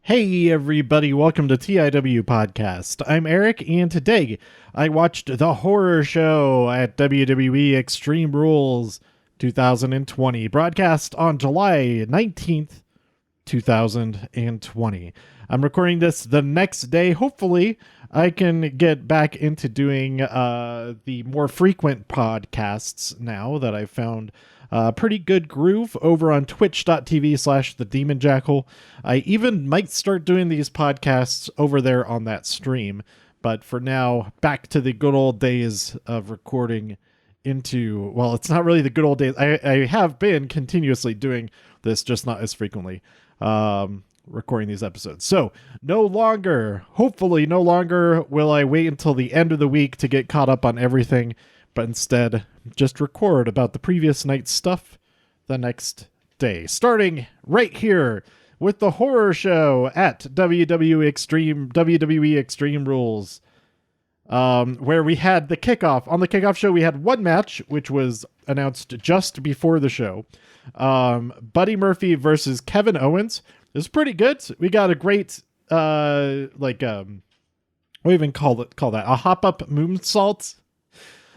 Hey everybody, welcome to TIW Podcast. I'm Eric, and today I watched the horror show at WWE Extreme Rules 2020, broadcast on July 19th, 2020. I'm recording this the next day. Hopefully, I can get back into doing the more frequent podcasts now that I've found a pretty good groove over on twitch.tv/thedemonjackal. I even might start doing these podcasts over there on that stream. But for now, back to the good old days of recording into, well, it's not really the good old days. I have been continuously doing this, just not as frequently, recording these episodes. So hopefully no longer will I wait until the end of the week to get caught up on everything, but instead just record about the previous night's stuff the next day, starting right here with the horror show at WWE Extreme Rules, where we had the kickoff. On the kickoff show, we had one match, which was announced just before the show. Buddy Murphy versus Kevin Owens. It was pretty good. We got a great, what do you even call that? A hop-up moonsault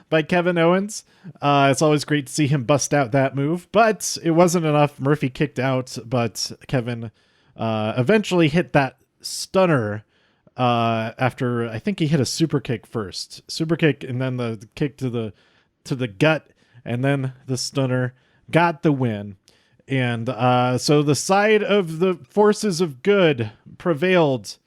by Kevin Owens. It's always great to see him bust out that move, but it wasn't enough. Murphy kicked out, but Kevin eventually hit that stunner after, I think he hit a super kick first. Super kick, and then the kick to the gut, and then the stunner got the win. And so the side of the forces of good prevailed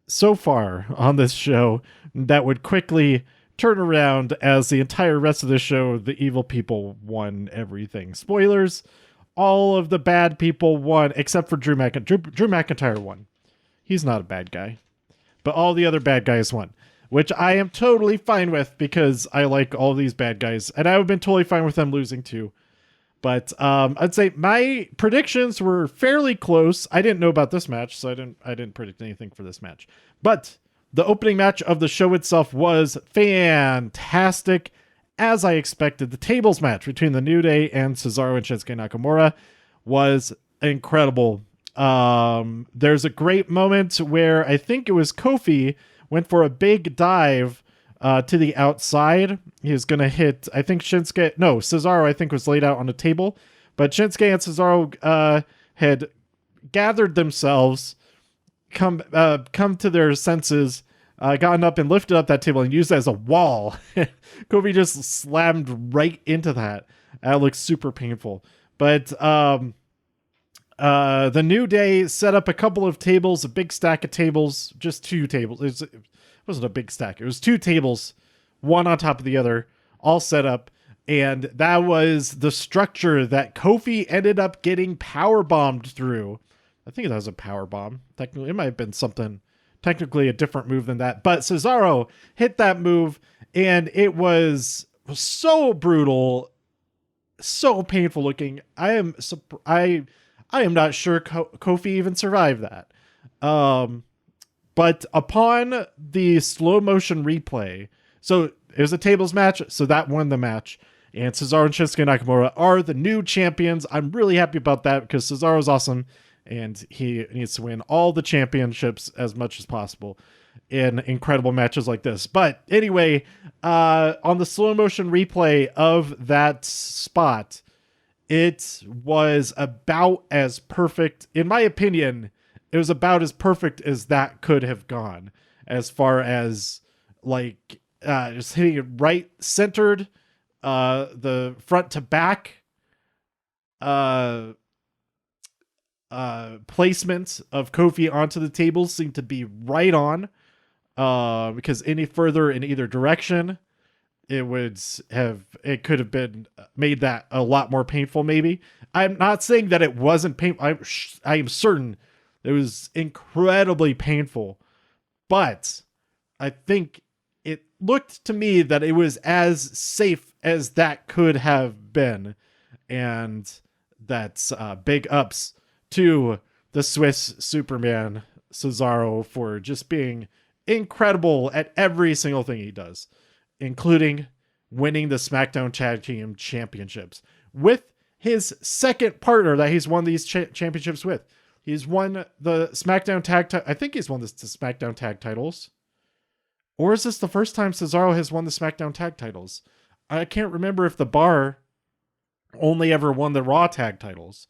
so far on this show that would quickly turn around as the entire rest of the show, the evil people won everything. Spoilers, all of the bad people won, except for Drew McIntyre. Drew McIntyre won. He's not a bad guy. But all the other bad guys won, which I am totally fine with because I like all these bad guys, and I would have been totally fine with them losing too. But I'd say my predictions were fairly close. I didn't know about this match, so I didn't predict anything for this match. But the opening match of the show itself was fantastic, as I expected. The tables match between the New Day and Cesaro and Shinsuke Nakamura was incredible. There's a great moment where I think it was Kofi went for a big dive to the outside. He was going to hit, I think Cesaro, I think, was laid out on a table, but Shinsuke and Cesaro had gathered themselves, come to their senses, gotten up and lifted up that table and used it as a wall. Kofi just slammed right into that. That looks super painful. But the New Day set up a couple of tables, a big stack of tables, just two tables. It wasn't a big stack. It was two tables, one on top of the other, all set up. And that was the structure that Kofi ended up getting power bombed through. I think that was a power bomb. Technically, it might have been something, technically a different move than that. But Cesaro hit that move, and it was so brutal, so painful looking. I am not sure Kofi even survived that. But upon the slow motion replay, so it was a tables match, so that won the match. And Cesaro and Shinsuke Nakamura are the new champions. I'm really happy about that because Cesaro's awesome, and he needs to win all the championships as much as possible in incredible matches like this. But anyway, on the slow motion replay of that spot, it was about as perfect, in my opinion. It was about as perfect as that could have gone, as far as just hitting it right centered, the front to back placement of Kofi onto the tables seemed to be right on, because any further in either direction, it could have been made that a lot more painful. Maybe. I'm not saying that it wasn't painful. I am certain it was incredibly painful, but I think it looked to me that it was as safe as that could have been. And that's big ups to the Swiss Superman, Cesaro, for just being incredible at every single thing he does, including winning the SmackDown Tag Team Championships with his second partner that he's won these championships with. He's won the SmackDown I think he's won the SmackDown tag titles. Or is this the first time Cesaro has won the SmackDown tag titles? I can't remember if the Bar only ever won the Raw tag titles.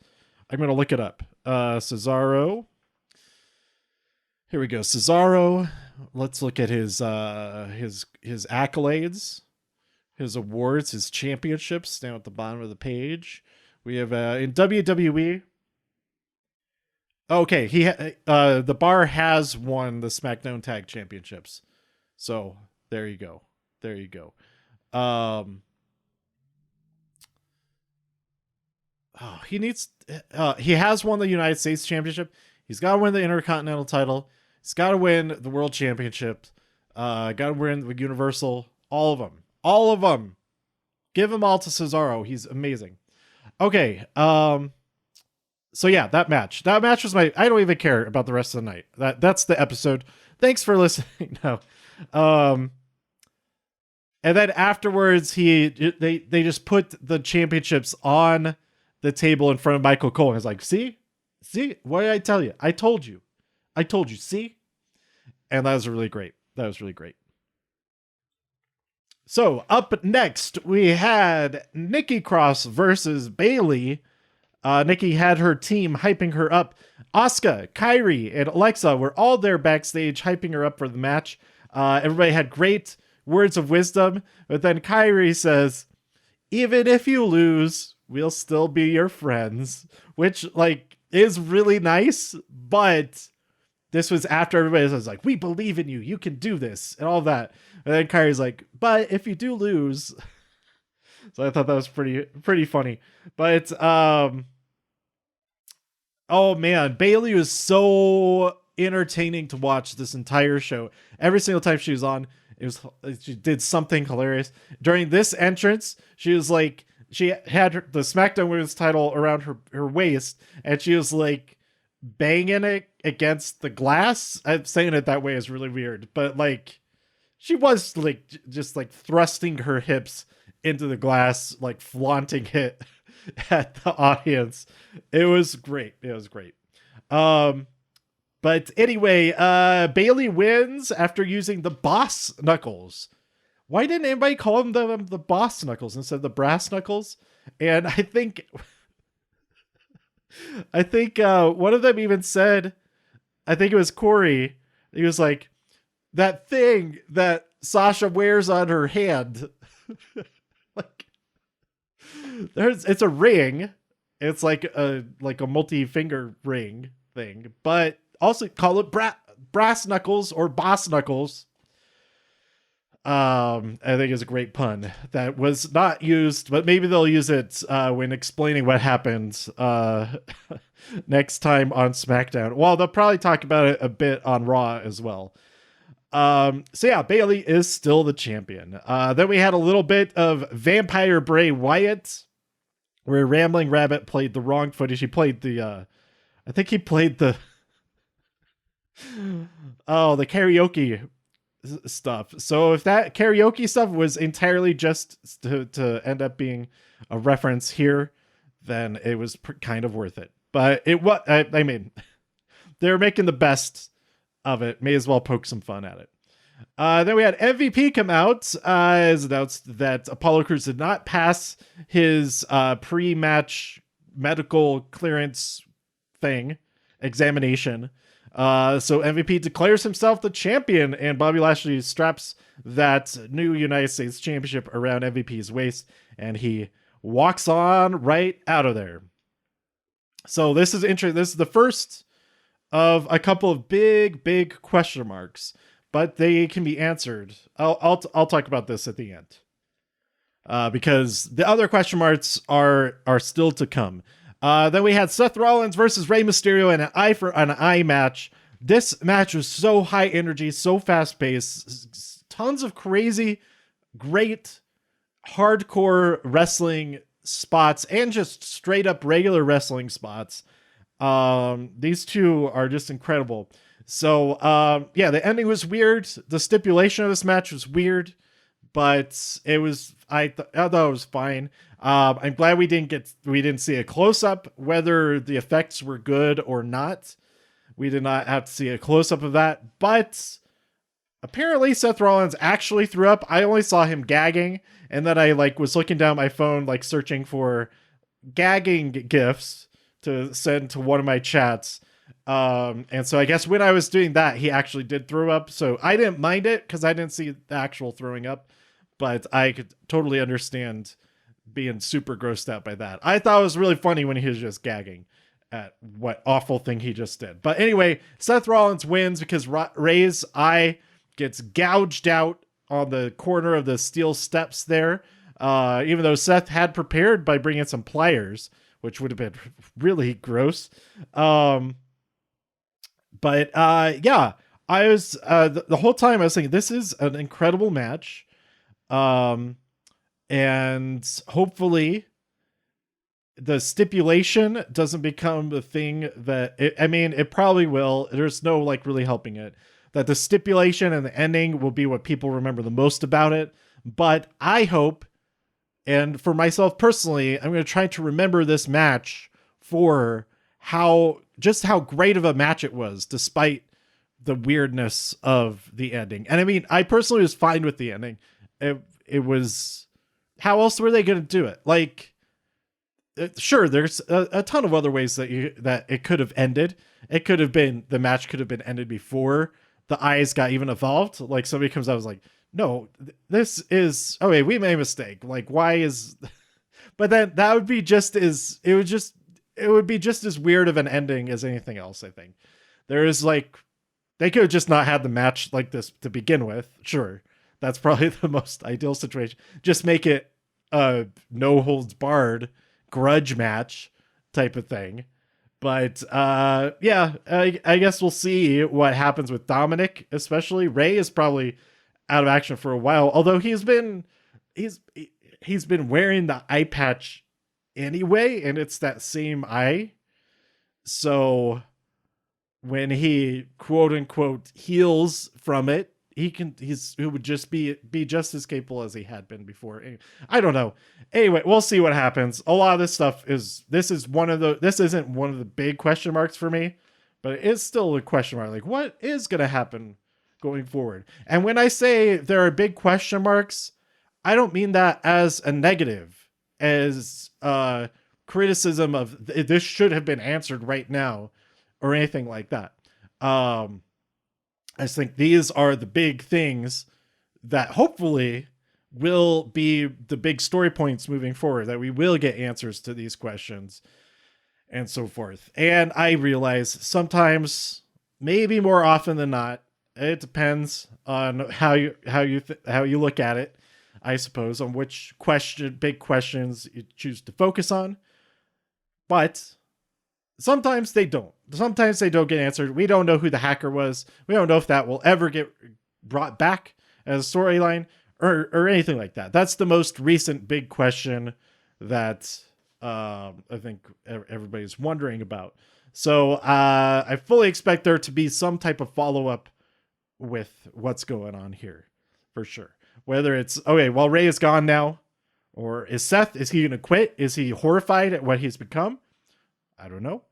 I'm going to look it up. Cesaro. Here we go. Cesaro. Let's look at his accolades, his awards, his championships down at the bottom of the page. We have in WWE. Okay, the Bar has won the SmackDown Tag Championships. So there you go. There you go. He has won the United States Championship. He's got to win the Intercontinental title. He's got to win the World Championship. Got to win the Universal. All of them. All of them. Give them all to Cesaro. He's amazing. Okay. So yeah, that match was I don't even care about the rest of the night. That's the episode. Thanks for listening. No. And then afterwards they just put the championships on the table in front of Michael Cole and was like, see, what did I tell you? I told you, see? And that was really great. So up next, we had Nikki Cross versus Bayley. Nikki had her team hyping her up. Asuka, Kairi, and Alexa were all there backstage hyping her up for the match. Everybody had great words of wisdom, but then Kairi says, even if you lose, we'll still be your friends, which is really nice, but this was after everybody was like, we believe in you, you can do this, and all that. And then Kairi's like, but if you do lose. So I thought that was pretty funny. But oh man, Bayley was so entertaining to watch this entire show. Every single time she was on, she did something hilarious. During this entrance, she was like, she had the SmackDown Women's title around her waist, and she was like banging it against the glass. I'm saying it that way is really weird, but she was just thrusting her hips into the glass, flaunting it at the audience. It was great. But anyway, Bayley wins after using the boss knuckles. Why didn't anybody call them the boss knuckles instead of the brass knuckles? And I think one of them even said, I think it was Corey, he was like, that thing that Sasha wears on her hand. It's a ring. It's like a multi-finger ring thing, but also call it brass knuckles or boss knuckles. I think it's a great pun that was not used, but maybe they'll use it when explaining what happened next time on SmackDown. Well, they'll probably talk about it a bit on Raw as well. So yeah, Bayley is still the champion. Then we had a little bit of Vampire Bray Wyatt, where Rambling Rabbit played the wrong footage. He played the the karaoke stuff. So if that karaoke stuff was entirely just to end up being a reference here, then it was kind of worth it. But it was, I mean, they're making the best of it. May as well poke some fun at it. Then we had MVP come out as announced that Apollo Crews did not pass his pre-match medical clearance examination. So MVP declares himself the champion, and Bobby Lashley straps that new United States Championship around MVP's waist, and he walks on right out of there. So this is interesting. This is the first of a couple of big question marks, but they can be answered. I'll talk about this at the end, because the other question marks are still to come. Then we had Seth Rollins versus Rey Mysterio in an eye for an eye match. This match was so high energy, so fast paced, tons of crazy, great, hardcore wrestling spots, and just straight up regular wrestling spots. These two are just incredible. So, yeah, the ending was weird. The stipulation of this match was weird, but I thought it was fine. I'm glad we didn't see a close up whether the effects were good or not. We did not have to see a close up of that, but apparently Seth Rollins actually threw up. I only saw him gagging, and then I was looking down my phone, searching for gagging gifs to send to one of my chats. And so I guess when I was doing that, he actually did throw up. So I didn't mind it because I didn't see the actual throwing up, but I could totally understand being super grossed out by that. I thought it was really funny when he was just gagging at what awful thing he just did. But anyway, Seth Rollins wins because Ray's eye gets gouged out on the corner of the steel steps there. Even though Seth had prepared by bringing some pliers, which would have been really gross. But yeah, I was the whole time I was thinking this is an incredible match. And hopefully the stipulation doesn't become the thing that it probably will. There's no really helping it, that the stipulation and the ending will be what people remember the most about it. But I hope, and for myself personally, I'm going to try to remember this match for how great of a match it was, despite the weirdness of the ending. And I personally was fine with the ending. It was, how else were they going to do it? Sure, there's a ton of other ways that it could have ended. It could have been, the match could have been ended before the eyes got even evolved. Somebody comes out and was like, no, this is, okay, we made a mistake. Why is, but then that would be just as, it would be just as weird of an ending as anything else. I think there is they could have just not had the match like this to begin with. Sure, that's probably the most ideal situation. Just make it a no holds barred grudge match type of thing. But yeah, I guess we'll see what happens with Dominic, especially. Ray is probably out of action for a while, although he's been wearing the eye patch anyway, and it's that same eye. So when he quote unquote heals from it, he would just be just as capable as he had been before. I don't know. Anyway, we'll see what happens. A lot of this stuff this isn't one of the big question marks for me, but it is still a question mark. What is going to happen going forward? And when I say there are big question marks, I don't mean that as a negative, as criticism of this should have been answered right now or anything like that. I just think these are the big things that hopefully will be the big story points moving forward, that we will get answers to these questions and so forth. And I realize sometimes, maybe more often than not, it depends on how you look at it, I suppose, on which big questions you choose to focus on. But sometimes they don't. Sometimes they don't get answered. We don't know who the hacker was. We don't know if that will ever get brought back as a storyline or anything like that. That's the most recent big question that I think everybody's wondering about. So I fully expect there to be some type of follow-up with what's going on here, for sure. Whether it's, okay, well, Ray is gone now, or is he going to quit? Is he horrified at what he's become? I don't know.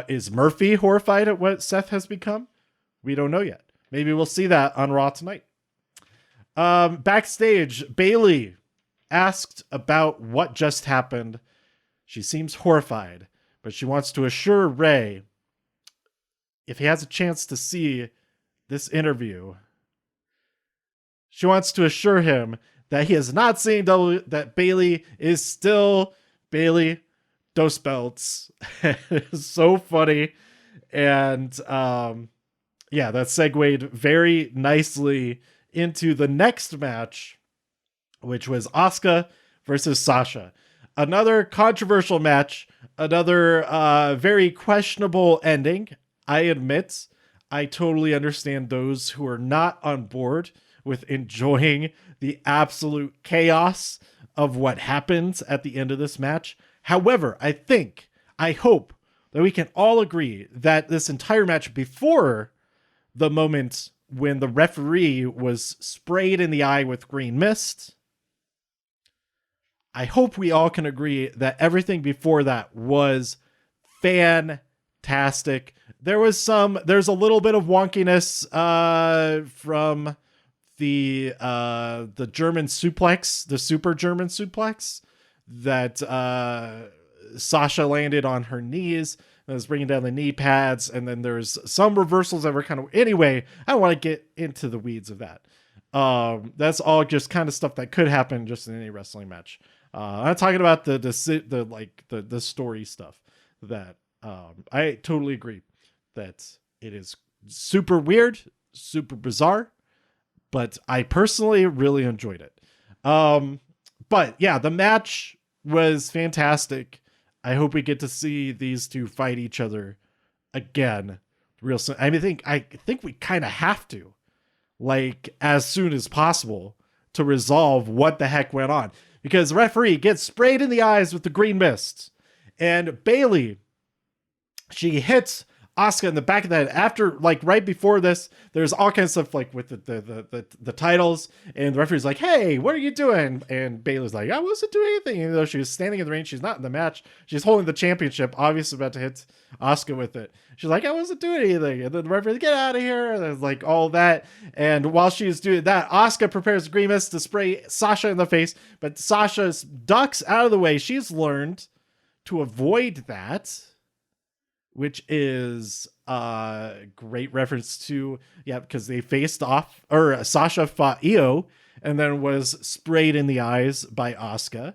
Is Murphy horrified at what Seth has become? We don't know yet. Maybe we'll see that on Raw tonight. Backstage, Bayley asked about what just happened. She seems horrified, but she wants to assure Ray, if he has a chance to see this interview, she wants to assure him that he has not seen that Bayley is still Bayley Dos Belts. It's so funny. And yeah, that segued very nicely into the next match, which was Asuka versus Sasha. Another controversial match, another very questionable ending. I admit, I totally understand those who are not on board with enjoying the absolute chaos of what happens at the end of this match. However, I hope that we can all agree that this entire match, before the moment when the referee was sprayed in the eye with green mist. I hope we all can agree that everything before that was fantastic. There's a little bit of wonkiness from the German suplex, the super German suplex that Sasha landed on her knees and was bringing down the knee pads, and then there's some reversals that were kind of, anyway, I don't want to get into the weeds of that. That's all just kind of stuff that could happen just in any wrestling match. I'm talking about the story stuff that I totally agree that it is super weird, super bizarre, but I personally really enjoyed it. But yeah, the match was fantastic. I hope we get to see these two fight each other again real soon. I think we kind of have to, like, as soon as possible to resolve what the heck went on, because the referee gets sprayed in the eyes with the green mist, and Bayley, she hits Asuka in the back of the head. After, like, right before this, there's all kinds of stuff, like with the titles, and the referee's like, "Hey, what are you doing?" And Bayley's like, "I wasn't doing anything," even though she was standing in the ring. She's not in the match. She's holding the championship, obviously about to hit Asuka with it. She's like, "I wasn't doing anything." And then the referee, "Get out of here." And there's like all that. And while she's doing that, Asuka prepares green mist to spray Sasha in the face, but Sasha ducks out of the way. She's learned to avoid that, which is a great reference to, because they faced off, or Sasha fought Io and then was sprayed in the eyes by Asuka.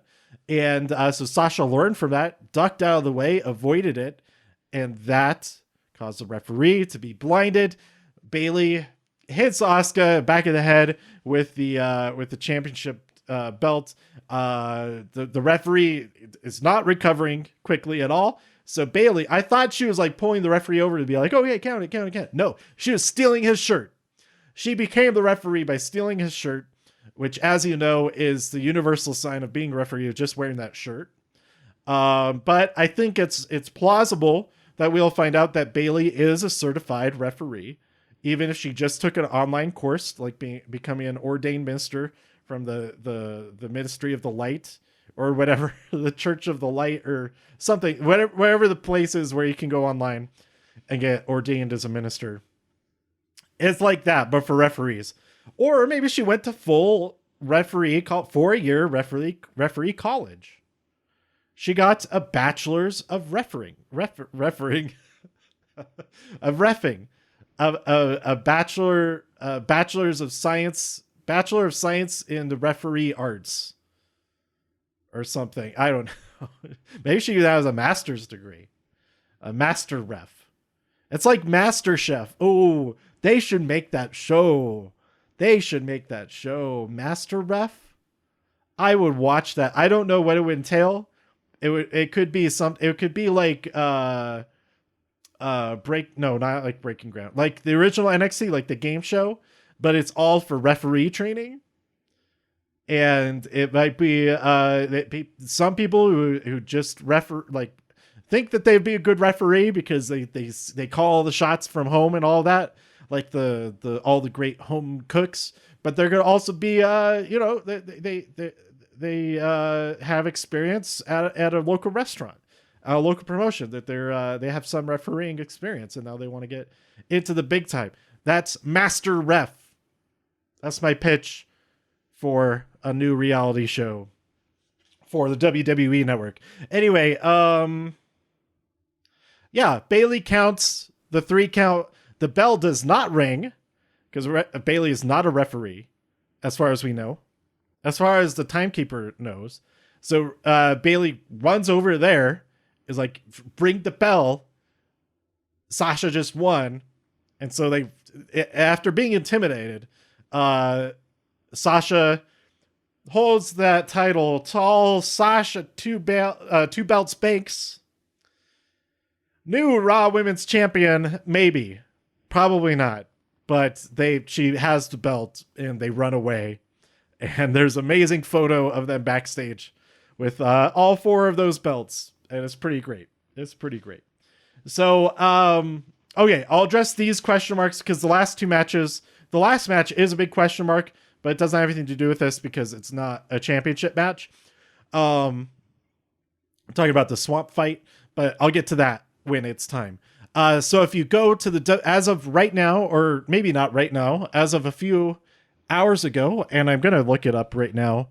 And so Sasha learned from that, ducked out of the way, avoided it, and that caused the referee to be blinded. Bayley hits Asuka back of the head with the championship belt. The referee is not recovering quickly at all. So Bayley, I thought she was like pulling the referee over to be like, "Oh yeah, count it. No, she was stealing his shirt. She became the referee by stealing his shirt, which, as you know, is the universal sign of being a referee, of just wearing that shirt. But I think it's plausible that we'll find out that Bayley is a certified referee, even if she just took an online course, like becoming an ordained minister from the Ministry of the Light, or whatever, the Church of the Light, or something, wherever the place is where you can go online and get ordained as a minister. It's like that, but for referees. Or maybe she went to full referee, 4-year referee college. She got a bachelor's of refereeing, of reffing, a bachelor's of science, bachelor of science in the referee arts, or something. I don't know. Maybe she has a master's degree, a master ref. It's like Master Chef. Oh, they should make that show. Master Ref. I would watch that. I don't know what it would entail. It could be like not like Breaking Ground, like the original NXT, like the game show, but it's all for referee training. And it might be some people who just think that they'd be a good referee because they call all the shots from home and all that, like all the great home cooks. But they're gonna also be they have experience at a local restaurant, a local promotion, that they have some refereeing experience, and now they want to get into the big time. That's Master Ref. That's my pitch for a new reality show for the WWE network. Anyway, Bayley counts the 3 count. The bell does not ring because Bayley is not a referee, as far as we know, as far as the timekeeper knows. So Bayley runs over there, is like, "Bring the bell." Sasha just won, and so after being intimidated, Sasha holds that title tall. Sasha two belts Banks, new Raw Women's Champion. Maybe, probably not, but she has the belt, and they run away. And there's an amazing photo of them backstage with all 4 of those belts, and it's pretty great. So okay, I'll address these question marks because the last 2 matches The last match is a big question mark, but it doesn't have anything to do with this because it's not a championship match. I'm talking about the swamp fight, but I'll get to that when it's time. So if you go to the, as of right now, or maybe not right now, as of a few hours ago, and I'm going to look it up right now.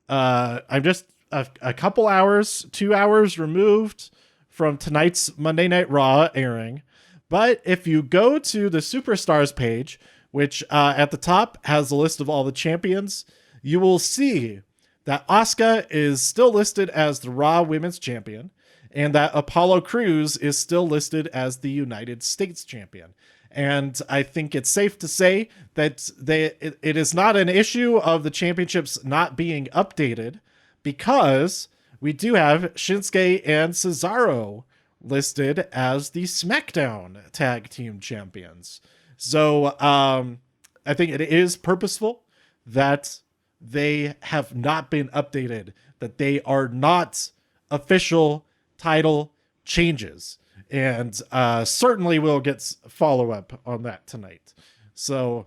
I'm just a couple hours, 2 hours removed from tonight's Monday Night Raw airing. But if you go to the Superstars page, which at the top has a list of all the champions, you will see that Asuka is still listed as the Raw Women's Champion, and that Apollo Crews is still listed as the United States Champion. And I think it's safe to say that it is not an issue of the championships not being updated, because we do have Shinsuke and Cesaro listed as the SmackDown Tag Team Champions. So I think it is purposeful that they have not been updated, that they are not official title changes. And certainly we'll get follow-up on that tonight. So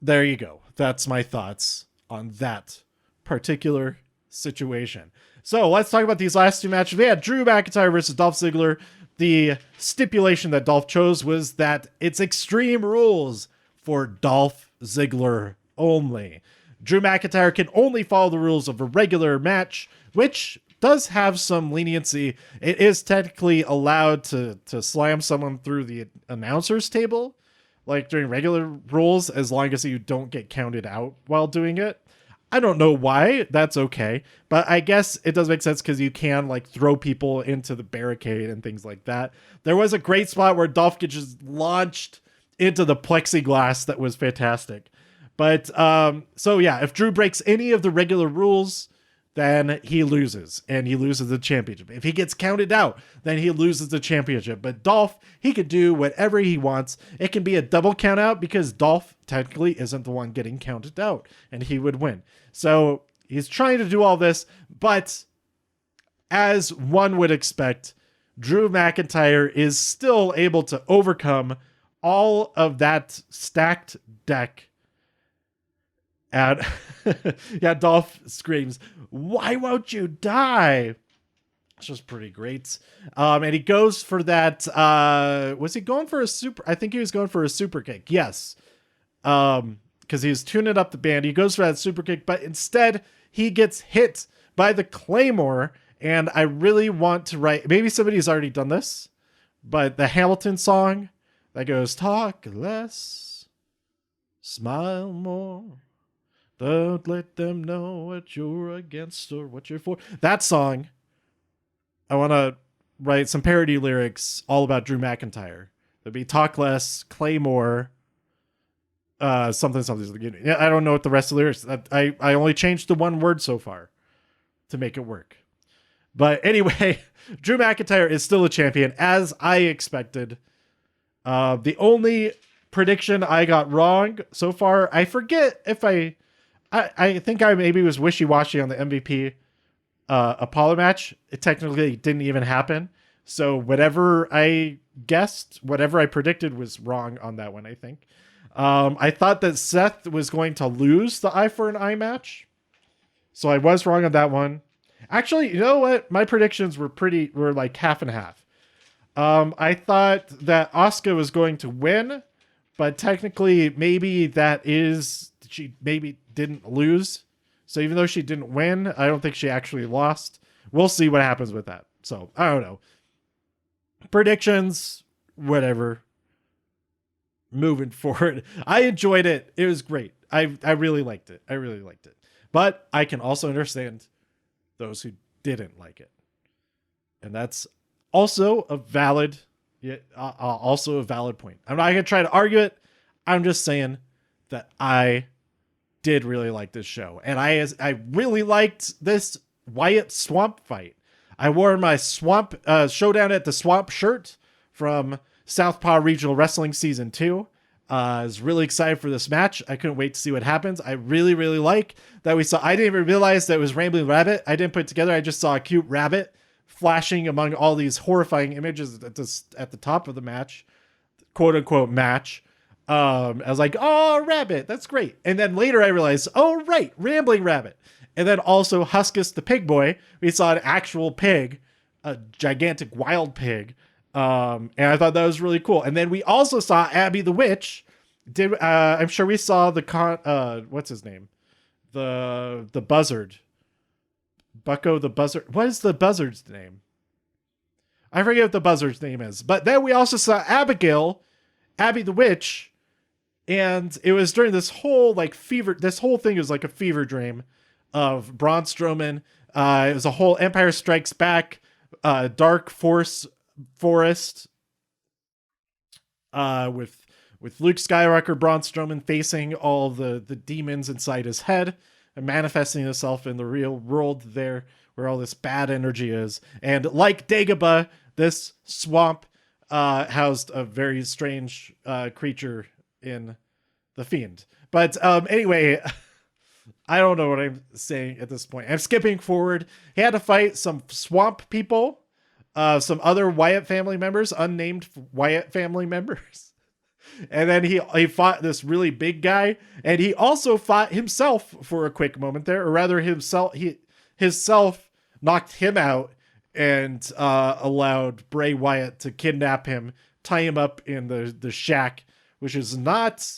there you go. That's my thoughts on that particular situation. So let's talk about these last two matches. We had Drew McIntyre versus Dolph Ziggler. The stipulation that Dolph chose was that it's Extreme Rules for Dolph Ziggler only. Drew McIntyre can only follow the rules of a regular match, which does have some leniency. It is technically allowed to slam someone through the announcer's table, like during regular rules, as long as you don't get counted out while doing it. I don't know why that's okay, but I guess it does make sense because you can like throw people into the barricade and things like that. There was a great spot where Dolph gets just launched into the plexiglass that was fantastic. But so yeah, if Drew breaks any of the regular rules, then he loses, and he loses the championship. If he gets counted out, then he loses the championship. But Dolph, he could do whatever he wants. It can be a double count out because Dolph technically isn't the one getting counted out, and he would win. So he's trying to do all this, but as one would expect, Drew McIntyre is still able to overcome all of that stacked deck. And yeah, Dolph screams, "Why won't you die?" It's just pretty great. And he goes for that. Was he going for a super? I think he was going for a super kick. Yes. Because he was tuning up the band. He goes for that super kick, but instead he gets hit by the Claymore. And I really want to write, maybe somebody's already done this, but the Hamilton song that goes, "Talk less, smile more. Don't let them know what you're against or what you're for." That song, I want to write some parody lyrics all about Drew McIntyre. There'd be "Talk less, Claymore, something. Yeah, I don't know what the rest of the lyrics. I only changed the one word so far to make it work. But anyway, Drew McIntyre is still a champion, as I expected. The only prediction I got wrong so far, I forget if I think I maybe was wishy-washy on the MVP Apollo match. It technically didn't even happen. So whatever I guessed, whatever I predicted was wrong on that one, I think. I thought that Seth was going to lose the eye for an eye match. So I was wrong on that one. Actually, you know what? My predictions were like half and half. I thought that Asuka was going to win, but technically maybe she maybe didn't lose. So even though she didn't win, I don't think she actually lost. We'll see what happens with that. So I don't know. Predictions, whatever. Moving forward. I enjoyed it. It was great. I really liked it. But I can also understand those who didn't like it. And that's also a valid point. I'm not going to try to argue it. I'm just saying that I did really like this show. And I really liked this Wyatt Swamp fight. I wore my Swamp Showdown at the Swamp shirt from Southpaw Regional Wrestling Season 2. I was really excited for this match. I couldn't wait to see what happens. I really, really like that we saw. I didn't even realize that it was Rambling Rabbit. I didn't put it together. I just saw a cute rabbit flashing among all these horrifying images at the top of the match, quote unquote match. I was like, oh, rabbit, that's great. And then later I realized, oh, right, rambling rabbit. And then also Huskus the pig boy. We saw an actual pig, a gigantic wild pig. And I thought that was really cool. And then we also saw Abby the witch. I'm sure we saw what's his name? The buzzard. Bucko the buzzard. What is the buzzard's name? I forget what the buzzard's name is. But then we also saw Abigail, Abby the witch, and it was during this whole this whole thing was like a fever dream of Braun Strowman. It was a whole Empire Strikes Back, Dark Forest, with Luke Skywalker, Braun Strowman facing all the demons inside his head and manifesting himself in the real world there, where all this bad energy is. And like Dagobah, this swamp housed a very strange creature in the Fiend. But anyway, I don't know what I'm saying at this point. I'm skipping forward. He had to fight some swamp people, some other Wyatt family members, unnamed Wyatt family members. And then he fought this really big guy, and he also fought himself for a quick moment there, or rather his self knocked him out and allowed Bray Wyatt to kidnap him, tie him up in the shack, which is not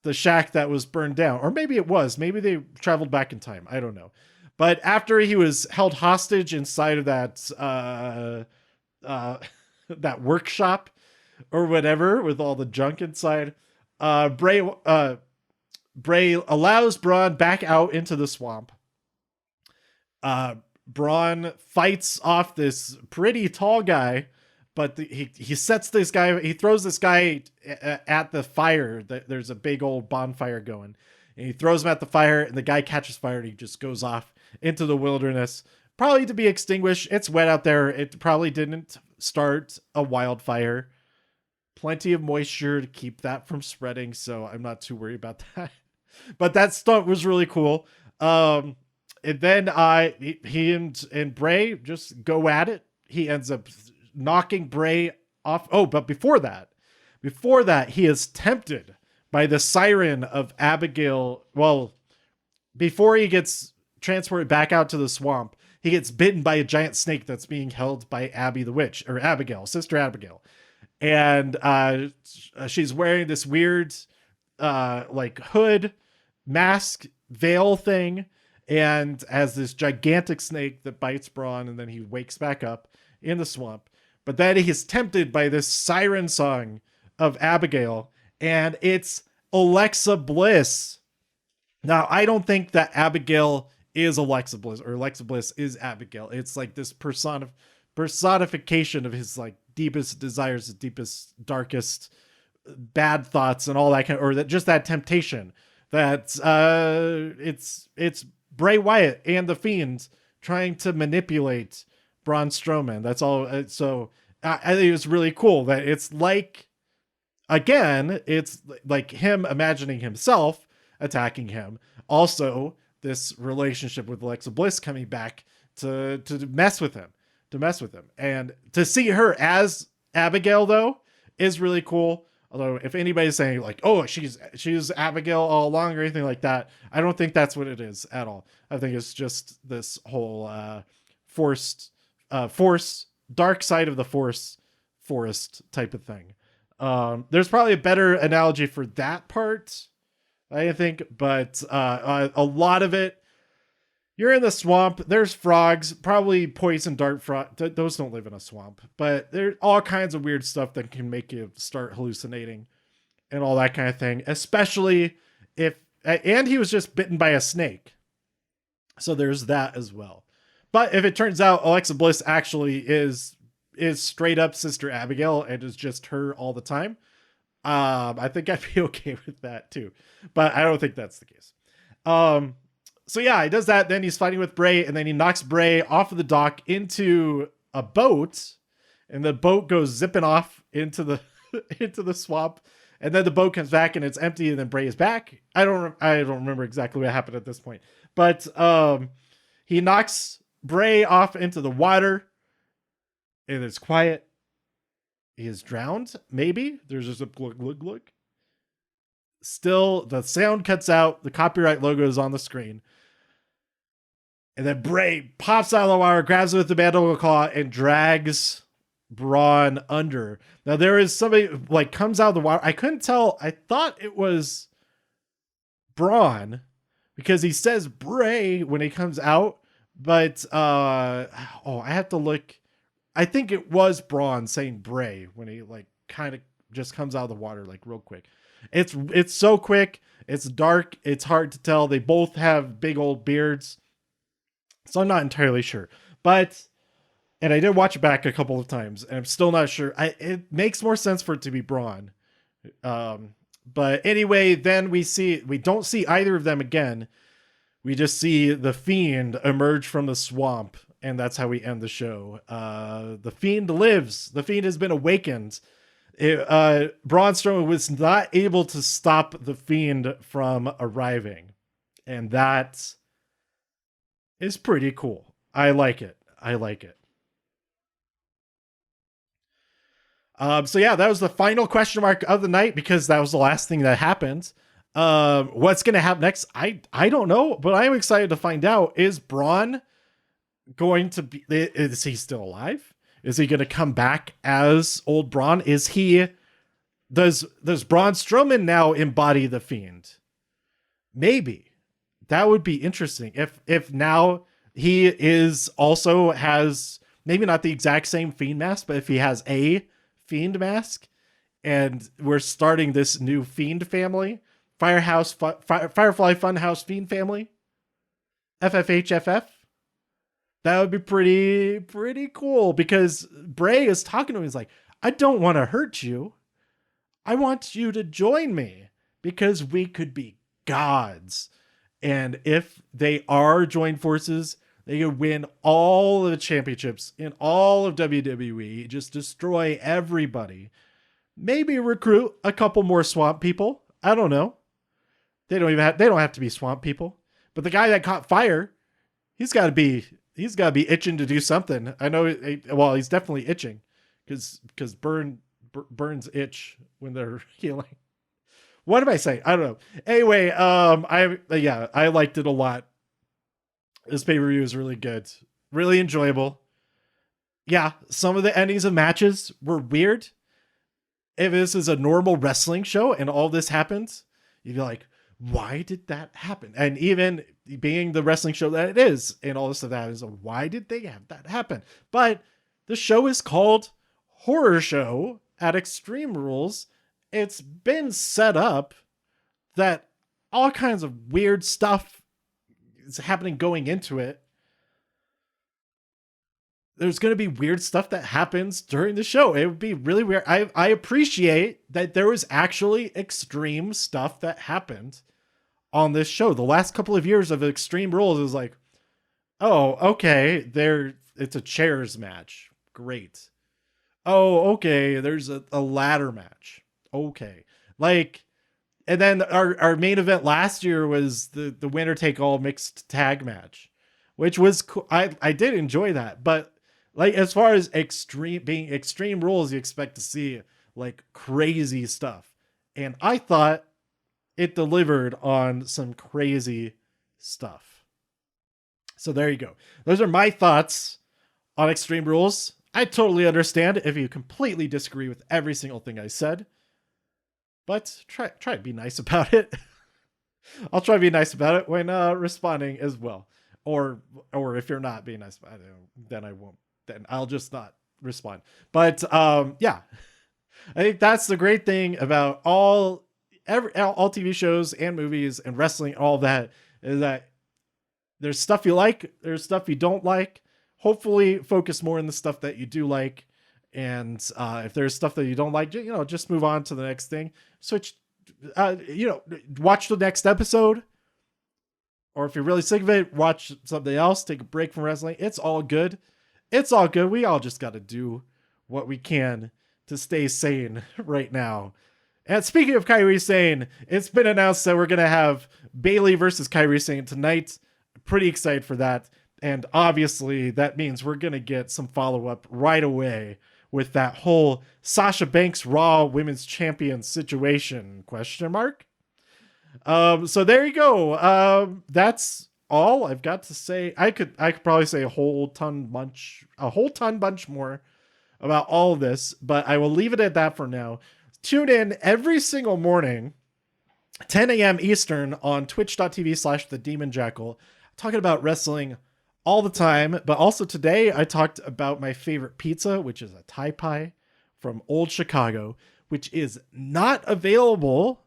the shack that was burned down. Or maybe it was. Maybe they traveled back in time. I don't know. But after he was held hostage inside of that that workshop or whatever with all the junk inside, Bray allows Braun back out into the swamp. Braun fights off this pretty tall guy, but he sets this guy, he throws this guy at the fire. There's a big old bonfire going, and he throws him at the fire, and the guy catches fire, and he just goes off into the wilderness, probably to be extinguished. It's wet out there. It probably didn't start a wildfire. Plenty of moisture to keep that from spreading, so I'm not too worried about that. But that stuff was really cool. And then he and Bray just go at it. He ends up knocking Bray off. Oh, but before that, he is tempted by the siren of Abigail. Well, before he gets transported back out to the swamp, he gets bitten by a giant snake that's being held by Abby the witch, or Abigail, Sister Abigail. And she's wearing this weird like hood, mask, veil thing, and has this gigantic snake that bites Braun, and then he wakes back up in the swamp. But then he's tempted by this siren song of Abigail, and it's Alexa Bliss. Now, I don't think that Abigail is Alexa Bliss, or Alexa Bliss is Abigail. It's like this personification of his like deepest desires, the deepest, darkest bad thoughts, and all that kind of, or that just that temptation that it's Bray Wyatt and the Fiend trying to manipulate Braun Strowman. That's all. So I think it was really cool that it's like, again, it's like him imagining himself attacking him. Also, this relationship with Alexa Bliss coming back to mess with him. And to see her as Abigail, though, is really cool. Although if anybody's saying like, oh, she's Abigail all along or anything like that, I don't think that's what it is at all. I think it's just this whole force, dark side of the forest type of thing. There's probably a better analogy for that part, I think, but a lot of it, you're in the swamp, there's frogs, probably poison dart frog. Those don't live in a swamp, but there's all kinds of weird stuff that can make you start hallucinating and all that kind of thing, especially and he was just bitten by a snake. So there's that as well. But if it turns out Alexa Bliss actually is straight up Sister Abigail and is just her all the time, I think I'd be okay with that too. But I don't think that's the case. So yeah, he does that. Then he's fighting with Bray, and then he knocks Bray off of the dock into a boat, and the boat goes zipping off into the into the swamp. And then the boat comes back and it's empty, and then Bray is back. I don't remember exactly what happened at this point, but he knocks Bray off into the water, and it's quiet. He is drowned. Maybe there's just a glug glug glug. Still, the sound cuts out. The copyright logo is on the screen. And then Bray pops out of the wire, grabs it with the mandible claw, and drags Braun under. Now, there is somebody like comes out of the wire. I couldn't tell. I thought it was Braun because he says Bray when he comes out. But, I have to look. I think it was Braun saying Bray when he like kind of just comes out of the water like real quick. It's so quick. It's dark. It's hard to tell. They both have big old beards. So I'm not entirely sure. And I did watch it back a couple of times, and I'm still not sure. It makes more sense for it to be Braun. But anyway, then we don't see either of them again. We just see the Fiend emerge from the swamp, and that's how we end the show. The Fiend lives. The Fiend has been awakened. Braun Strowman was not able to stop the Fiend from arriving, and that is pretty cool. I like it. So yeah, that was the final question mark of the night because that was the last thing that happened. What's going to happen next? I don't know, but I'm excited to find out. Is Braun going to be, is he still alive? Is he going to come back as old Braun? Does Braun Strowman now embody the Fiend? Maybe. That would be interesting. If now he has maybe not the exact same Fiend mask, but if he has a Fiend mask and we're starting this new Fiend family, Firefly Funhouse Fiend family, FFHFF, that would be pretty cool because Bray is talking to him. He's like, I don't want to hurt you. I want you to join me because we could be gods. And if they are joined forces, they could win all of the championships in all of WWE, just destroy everybody. Maybe recruit a couple more swamp people. I don't know. They don't have to be swamp people. But the guy that caught fire, he's got to be itching to do something. I know. He's definitely itching because burns itch when they're healing. What am I saying? I don't know. Anyway, I liked it a lot. This pay-per-view is really good. Really enjoyable. Yeah, some of the endings of matches were weird. If this is a normal wrestling show and all this happens, you'd be like, why did that happen? And even being the wrestling show that it is and all this of that is, why did they have that happen? But the show is called Horror Show at Extreme Rules. It's been set up that all kinds of weird stuff is happening going into it. There's going to be weird stuff that happens during the show. It would be really weird. I appreciate that there was actually extreme stuff that happened on this show. The last couple of years of Extreme Rules is like, oh, okay, it's a chairs match. Great. Oh, okay, there's a ladder match. Okay. And then our main event last year was the winner take all mixed tag match, which was cool. I did enjoy that, but as far as extreme rules, you expect to see crazy stuff. And I thought it delivered on some crazy stuff. So there you go. Those are my thoughts on Extreme Rules. I totally understand if you completely disagree with every single thing I said. But try to be nice about it. I'll try to be nice about it when responding as well. Or if you're not being nice about it, then I won't. Then I'll just not respond. But yeah, I think that's the great thing about all TV shows and movies and wrestling. All that is that there's stuff you like, there's stuff you don't like. Hopefully, focus more on the stuff that you do like. And if there's stuff that you don't like, just move on to the next thing. Switch, watch the next episode. Or if you're really sick of it, watch something else. Take a break from wrestling. It's all good. It's all good. We all just got to do what we can to stay sane right now. And speaking of Kairi Sane, it's been announced that we're going to have Bayley versus Kairi Sane tonight. Pretty excited for that. And obviously that means we're going to get some follow-up right away with that whole Sasha Banks Raw Women's Champion situation, question mark? So there you go. That's all I've got to say. I could probably say a whole ton bunch more about all of this, but I will leave it at that for now. Tune in every single morning, 10 a.m. Eastern on twitch.tv/the Demon Jackal, talking about wrestling all the time. But also today I talked about my favorite pizza, which is a Thai pie from Old Chicago, which is not available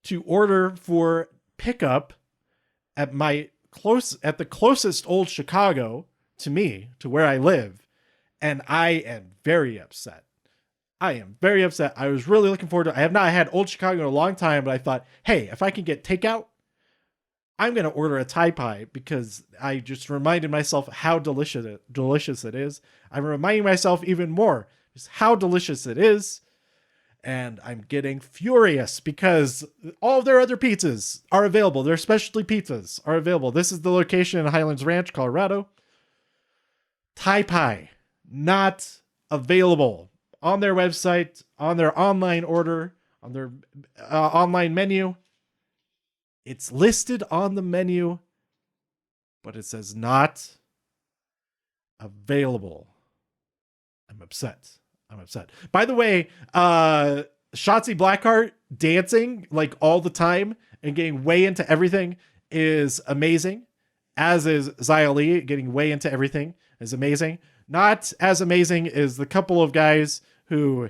to order for pickup at the closest Old Chicago to me, to where I live. And I am very upset. I am very upset. I was really looking forward to it. I have not had Old Chicago in a long time, but I thought, hey, if I can get takeout, I'm going to order a Thai pie, because I just reminded myself how delicious it is. I'm reminding myself even more just how delicious it is. And I'm getting furious because all of their other pizzas are available. Their specialty pizzas are available. This is the location in Highlands Ranch, Colorado. Thai pie, not available on their website, on their online order, on their online menu. It's listed on the menu, but it says not available. I'm upset. By the way, Shotzi Blackheart dancing like all the time and getting way into everything is amazing. As is Xia Li, getting way into everything is amazing. Not as amazing as the couple of guys who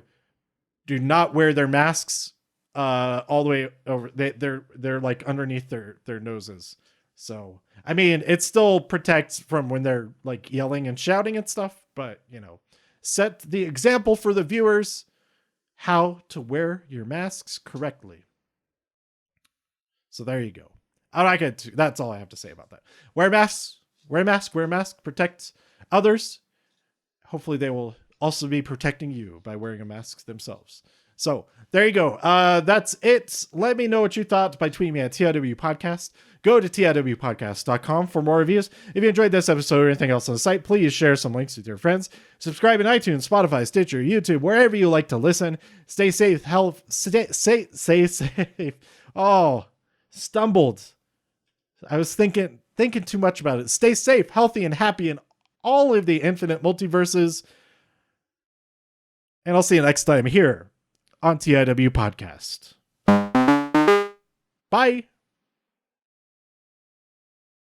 do not wear their masks all the way over. They're like underneath their noses. So I mean, it still protects from when they're like yelling and shouting and stuff, but you know, set the example for the viewers how to wear your masks correctly. So there you go. That's all I have to say about that. Wear masks, protect others. Hopefully they will also be protecting you by wearing a mask themselves. So there you go. That's it. Let me know what you thought by tweeting me at TIW Podcast. Go to TIWpodcast.com for more reviews. If you enjoyed this episode or anything else on the site, please share some links with your friends. Subscribe in iTunes, Spotify, Stitcher, YouTube, wherever you like to listen. Stay safe. Stay safe. Oh, stumbled. I was thinking too much about it. Stay safe, healthy, and happy in all of the infinite multiverses. And I'll see you next time here on TIW Podcast. Bye.